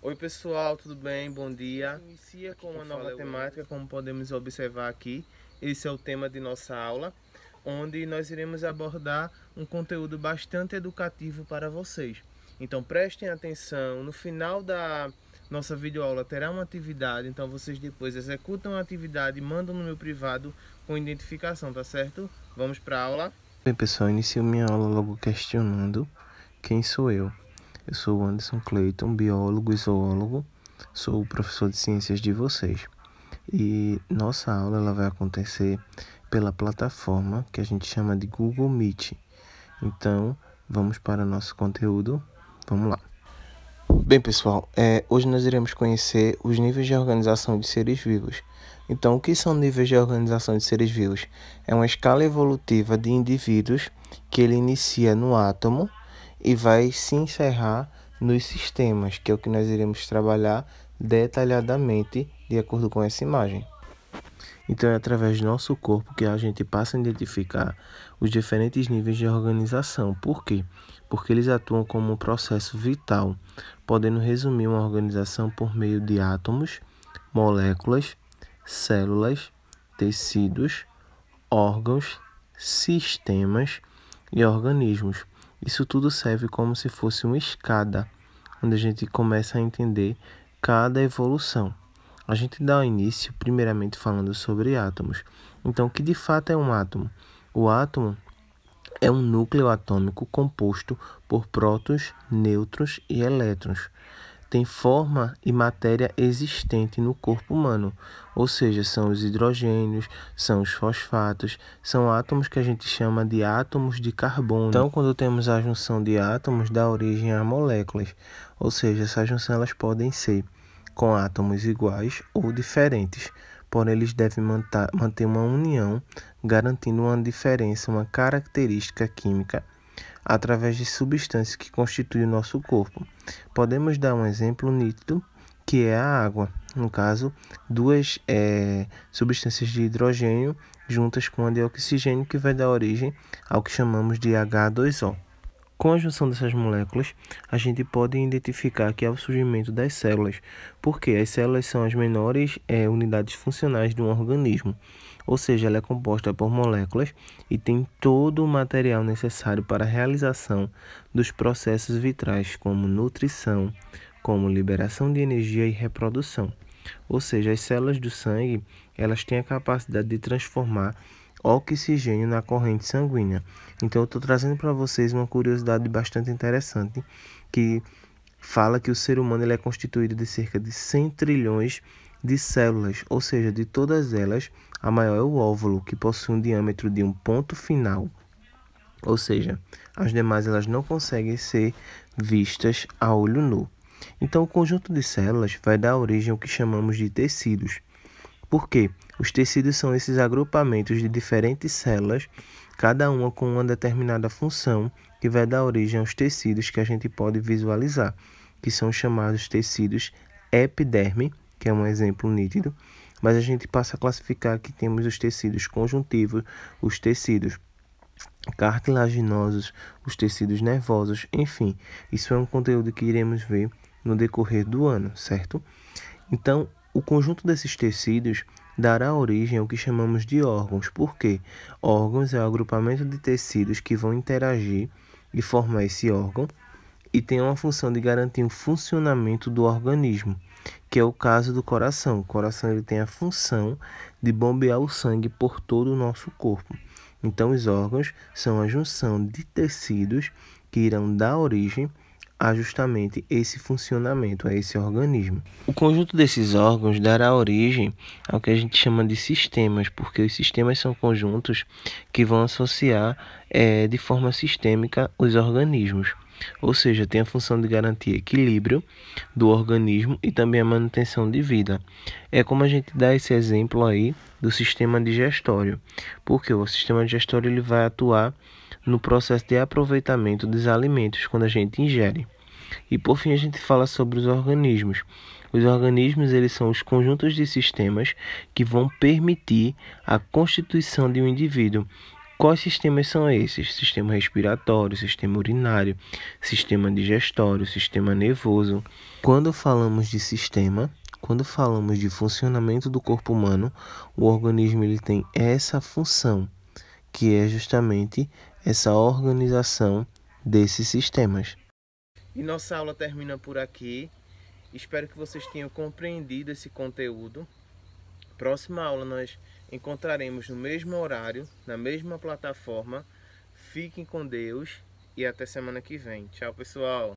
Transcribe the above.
Oi pessoal, tudo bem? Bom dia. Inicia com uma nova temática, como podemos observar aqui. Esse é o tema de nossa aula, onde nós iremos abordar um conteúdo bastante educativo para vocês. Então prestem atenção, no final da nossa videoaula terá uma atividade, então vocês depois executam a atividade e mandam no meu privado com identificação, tá certo? Vamos para a aula. Bem pessoal, inicio minha aula logo questionando quem sou eu. Eu sou o Anderson Clayton, biólogo e zoólogo, sou o professor de ciências de vocês. E nossa aula ela vai acontecer pela plataforma que a gente chama de Google Meet. Então, vamos para nosso conteúdo. Vamos lá. Bem pessoal, hoje nós iremos conhecer os níveis de organização de seres vivos. Então, o que são níveis de organização de seres vivos? É uma escala evolutiva de indivíduos que ele inicia no átomo e vai se encerrar nos sistemas, que é o que nós iremos trabalhar detalhadamente de acordo com essa imagem. Então, é através do nosso corpo que a gente passa a identificar os diferentes níveis de organização. Por quê? Porque eles atuam como um processo vital, podendo resumir uma organização por meio de átomos, moléculas, células, tecidos, órgãos, sistemas e organismos. Isso tudo serve como se fosse uma escada, onde a gente começa a entender cada evolução. A gente dá início primeiramente falando sobre átomos. Então, o que de fato é um átomo? O átomo é um núcleo atômico composto por prótons, nêutrons e elétrons. Tem forma e matéria existente no corpo humano, ou seja, são os hidrogênios, são os fosfatos, são átomos que a gente chama de átomos de carbono. Então, quando temos a junção de átomos, dá origem a moléculas, ou seja, essa junção elas podem ser com átomos iguais ou diferentes, porém eles devem manter uma união, garantindo uma diferença, uma característica química através de substâncias que constituem o nosso corpo. Podemos dar um exemplo nítido, que é a água. No caso, duas substâncias de hidrogênio juntas com a de oxigênio, que vai dar origem ao que chamamos de H2O. Com a junção dessas moléculas, a gente pode identificar que é o surgimento das células, porque as células são as menores unidades funcionais de um organismo, ou seja, ela é composta por moléculas e tem todo o material necessário para a realização dos processos vitais, como nutrição, como liberação de energia e reprodução. Ou seja, as células do sangue, elas têm a capacidade de transformar oxigênio na corrente sanguínea. Então, eu estou trazendo para vocês uma curiosidade bastante interessante, que fala que o ser humano ele é constituído de cerca de 100 trilhões de células, ou seja, de todas elas, a maior é o óvulo, que possui um diâmetro de um ponto final, ou seja, as demais elas não conseguem ser vistas a olho nu. Então, o conjunto de células vai dar origem ao que chamamos de tecidos. Por quê? Os tecidos são esses agrupamentos de diferentes células, cada uma com uma determinada função, que vai dar origem aos tecidos que a gente pode visualizar, que são chamados tecidos epiderme, que é um exemplo nítido, mas a gente passa a classificar que temos os tecidos conjuntivos, os tecidos cartilaginosos, os tecidos nervosos, enfim, isso é um conteúdo que iremos ver no decorrer do ano, certo? Então, o conjunto desses tecidos dará origem ao que chamamos de órgãos. Por quê? Órgãos é o agrupamento de tecidos que vão interagir e formar esse órgão e tem uma função de garantir o funcionamento do organismo, que é o caso do coração. O coração ele tem a função de bombear o sangue por todo o nosso corpo. Então, os órgãos são a junção de tecidos que irão dar origem a justamente esse funcionamento, a esse organismo. O conjunto desses órgãos dará origem ao que a gente chama de sistemas, porque os sistemas são conjuntos que vão associar de forma sistêmica os organismos. Ou seja, tem a função de garantir equilíbrio do organismo e também a manutenção de vida. É como a gente dá esse exemplo aí do sistema digestório, porque o sistema digestório ele vai atuar no processo de aproveitamento dos alimentos quando a gente ingere. E por fim a gente fala sobre os organismos. Os organismos eles são os conjuntos de sistemas que vão permitir a constituição de um indivíduo, Quais sistemas são esses? Sistema respiratório, sistema urinário, sistema digestório, sistema nervoso. Quando falamos de sistema, quando falamos de funcionamento do corpo humano, o organismo ele tem essa função, que é justamente essa organização desses sistemas. E nossa aula termina por aqui. Espero que vocês tenham compreendido esse conteúdo. Próxima aula nós encontraremos no mesmo horário, na mesma plataforma. Fiquem com Deus e até semana que vem. Tchau, pessoal!